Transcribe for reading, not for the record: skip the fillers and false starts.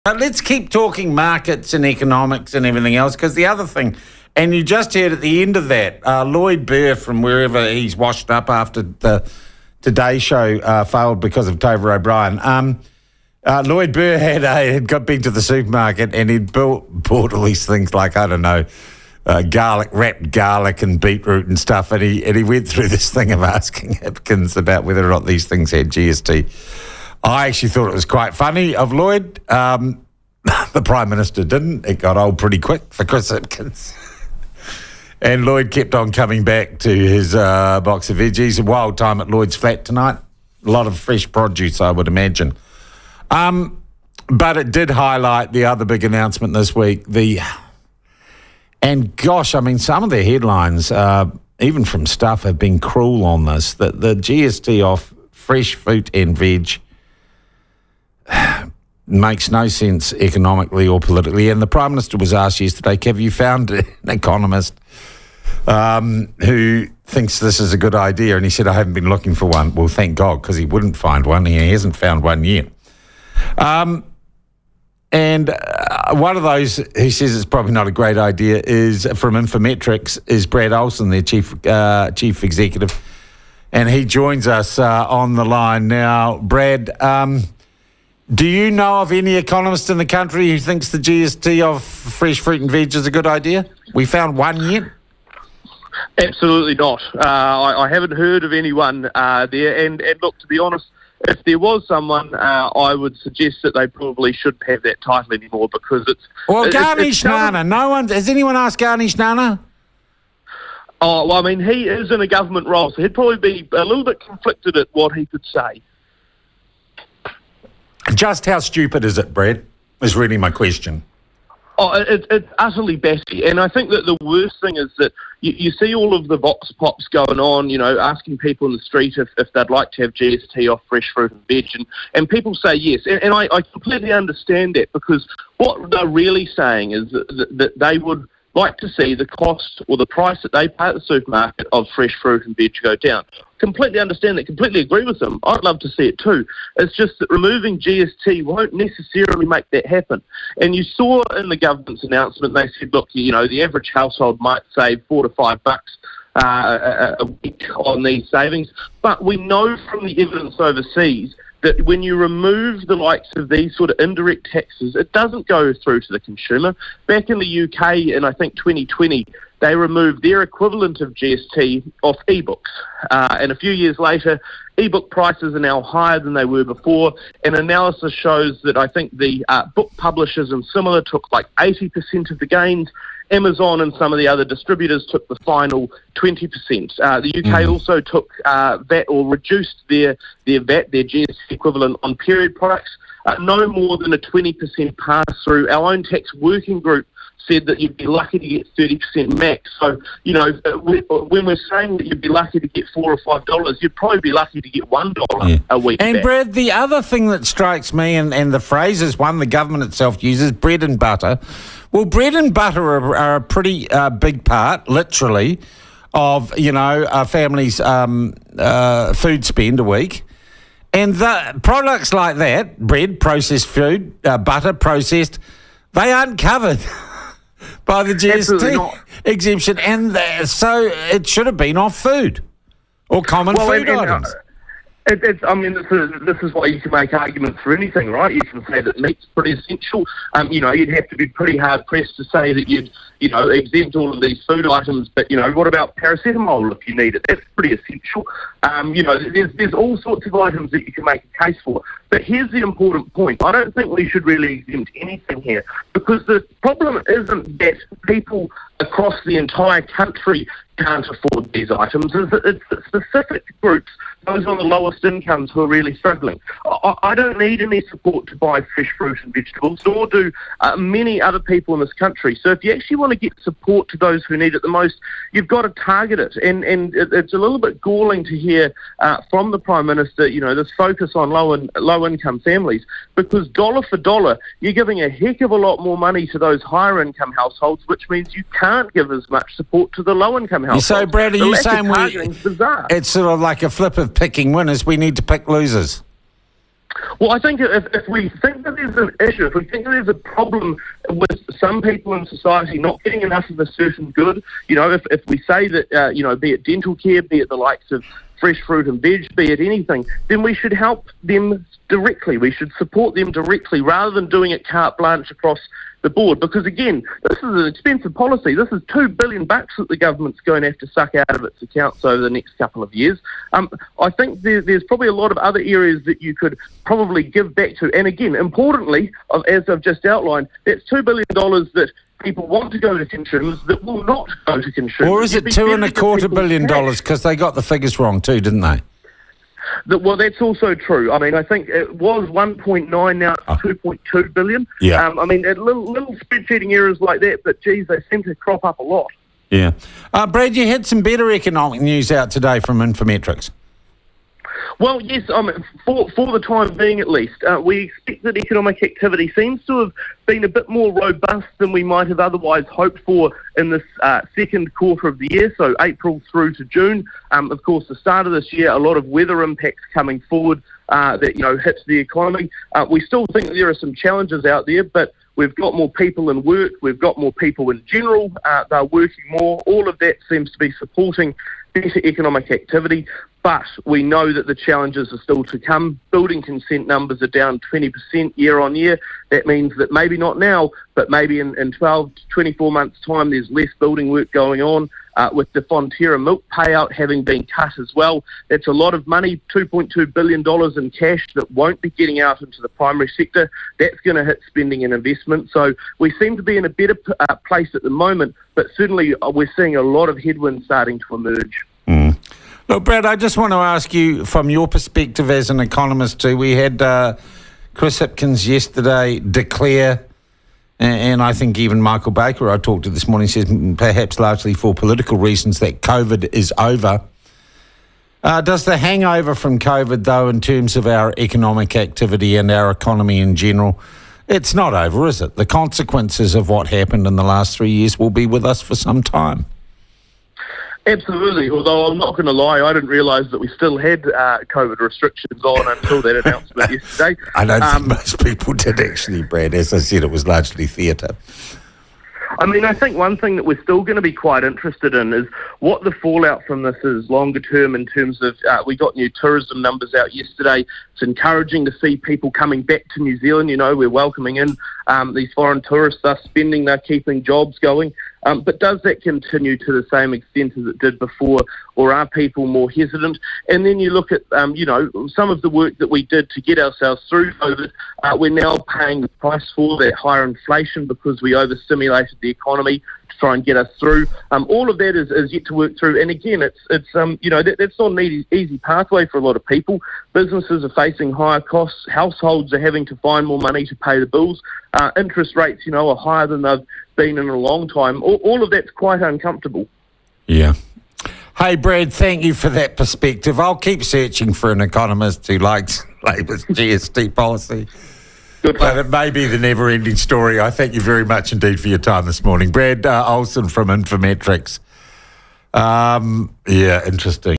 Let's keep talking markets and economics and everything else, because the other thing, and you just heard at the end of that, Lloyd Burr from wherever he's washed up after the Today Show failed because of Tova O'Brien. Lloyd Burr had been to the supermarket and he'd bought all these things like, I don't know, wrapped garlic and beetroot and stuff, and he went through this thing of asking Hipkins about whether or not these things had GST. I actually thought it was quite funny of Lloyd. The Prime Minister didn't. It got old pretty quick for Chris Hipkins. And Lloyd kept on coming back to his box of veggies. A wild time at Lloyd's flat tonight. A lot of fresh produce, I would imagine. But it did highlight the other big announcement this week. And gosh, I mean, some of the headlines, even from Stuff, have been cruel on this. The GST off fresh fruit and veg makes no sense economically or politically. And the Prime Minister was asked yesterday, have you found an economist who thinks this is a good idea? And he said, I haven't been looking for one. Well, thank God, because he wouldn't find one. He hasn't found one yet. And one of those who says it's probably not a great idea is from Infometrics, is Brad Olsen, their chief executive. And he joins us on the line now. Brad, do you know of any economist in the country who thinks the GST of fresh fruit and veg is a good idea? We found one yet? Absolutely not. I haven't heard of anyone there. And look, to be honest, if there was someone, I would suggest that they probably shouldn't have that title anymore, because it's... Well, Ganesh Nana. Has anyone asked Ganesh Nana? Oh, well, I mean, he is in a government role, so he'd probably be a little bit conflicted at what he could say. Just how stupid is it, Brad, is really my question. Oh, it's utterly batty. And I think that the worst thing is that you see all of the vox pops going on, you know, asking people in the street if they'd like to have GST off fresh fruit and veg, and people say yes. And I completely understand that, because what they're really saying is that they would like to see the cost or the price that they pay at the supermarket of fresh fruit and veg go down. Completely understand that, completely agree with them. I'd love to see it too. It's just that removing GST won't necessarily make that happen. And you saw in the government's announcement, they said, look, you know, the average household might save $4 to $5 a week on these savings. But we know from the evidence overseas that when you remove the likes of these sort of indirect taxes, it doesn't go through to the consumer. Back in the UK in, I think, 2020, they removed their equivalent of GST off ebooks. And a few years later, ebook prices are now higher than they were before. And analysis shows that I think the book publishers and similar took like 80% of the gains. Amazon and some of the other distributors took the final 20%. The UK also took VAT, or reduced their VAT, their GST equivalent on period products, no more than a 20% pass-through. Our own tax working group said that you'd be lucky to get 30% max. So, you know, when we're saying that you'd be lucky to get $4 or $5, you'd probably be lucky to get $1 a week And back. Brad, the other thing that strikes me, and the phrase is one the government itself uses, bread and butter. Well, bread and butter are a pretty big part, literally, of, you know, a family's food spend a week. And the products like that, bread, processed food, butter, processed, they aren't covered by the GST exemption. And so it should have been off food or common food items. I mean, this is why you can make arguments for anything, right? You can say that meat's pretty essential. You know, you'd have to be pretty hard-pressed to say that you'd, you know, exempt all of these food items. But, you know, what about paracetamol if you need it? That's pretty essential. You know, there's all sorts of items that you can make a case for. But here's the important point. I don't think we should really exempt anything here, because the problem isn't that people across the entire country can't afford these items. It's specific groups, those on the lowest incomes, who are really struggling. I don't need any support to buy fresh fruit and vegetables, nor do many other people in this country. So if you actually want to get support to those who need it the most, you've got to target it. And it's a little bit galling to hear from the Prime Minister, you know, this focus on low-income families, because dollar for dollar, you're giving a heck of a lot more money to those higher-income households, which means you can't give as much support to the low-income households. So, Brad, are you saying it's bizarre. It's sort of like a flip of picking winners? We need to pick losers. Well, I think if we think that there's an issue, if we think that there's a problem with some people in society not getting enough of a certain good, if we say that, be it dental care, be it the likes of fresh fruit and veg, be it anything, then we should help them directly. We should support them directly rather than doing it carte blanche across the board, because again, this is an expensive policy. This is $2 billion that the government's going to have to suck out of its accounts over the next couple of years. I think there's probably a lot of other areas that you could probably give back to. And again, importantly, as I've just outlined, that's $2 billion that people want to go to consumers that will not go to consumers. Or is it $2.25 billion? Because they got the figures wrong too, didn't they? Well, that's also true. I mean, I think it was 1.9, now it's 2.2 billion. Yeah. I mean, little spreadsheeting errors like that, but geez, they seem to crop up a lot. Yeah. Brad, you had some better economic news out today from Infometrics. Well, yes, for the time being at least, we expect that economic activity seems to have been a bit more robust than we might have otherwise hoped for in this second quarter of the year, so April through to June. Of course, the start of this year, a lot of weather impacts coming forward that, hits the economy. We still think that there are some challenges out there, but we've got more people in work, we've got more people in general, they're working more. All of that seems to be supporting better economic activity, but we know that the challenges are still to come. Building consent numbers are down 20% year on year. That means that maybe not now, but maybe in 12 to 24 months' time, there's less building work going on. With the Fonterra milk payout having been cut as well, that's a lot of money, $2.2 billion in cash that won't be getting out into the primary sector. That's going to hit spending and investment. So we seem to be in a better place at the moment, but certainly we're seeing a lot of headwinds starting to emerge. Mm. Look, Brad, I just want to ask you, from your perspective as an economist too, we had Chris Hipkins yesterday declare, and I think even Michael Baker, I talked to this morning, says perhaps largely for political reasons that COVID is over. Does the hangover from COVID, though, in terms of our economic activity and our economy in general, it's not over, is it? The consequences of what happened in the last 3 years will be with us for some time. Absolutely, although I'm not going to lie, I didn't realise that we still had COVID restrictions on until that announcement yesterday. I don't think most people did actually, Brad. As I said, it was largely theatre. I mean, I think one thing that we're still going to be quite interested in is what the fallout from this is longer term in terms of, we got new tourism numbers out yesterday. It's encouraging to see people coming back to New Zealand. We're welcoming in these foreign tourists, they're spending, they're keeping jobs going. But does that continue to the same extent as it did before, or are people more hesitant? And then you look at, some of the work that we did to get ourselves through COVID. We're now paying the price for that higher inflation because we overstimulated the economy to try and get us through. All of that is yet to work through. And again, it's that's not an easy pathway for a lot of people. Businesses are facing higher costs. Households are having to find more money to pay the bills. Interest rates, are higher than they've been in a long time. All of that's quite uncomfortable. Yeah. Hey, Brad, thank you for that perspective. I'll keep searching for an economist who likes Labor's GST policy. Good luck. But it may be the never-ending story. I thank you very much indeed for your time this morning. Brad Olsen from Infometrics. Yeah, interesting.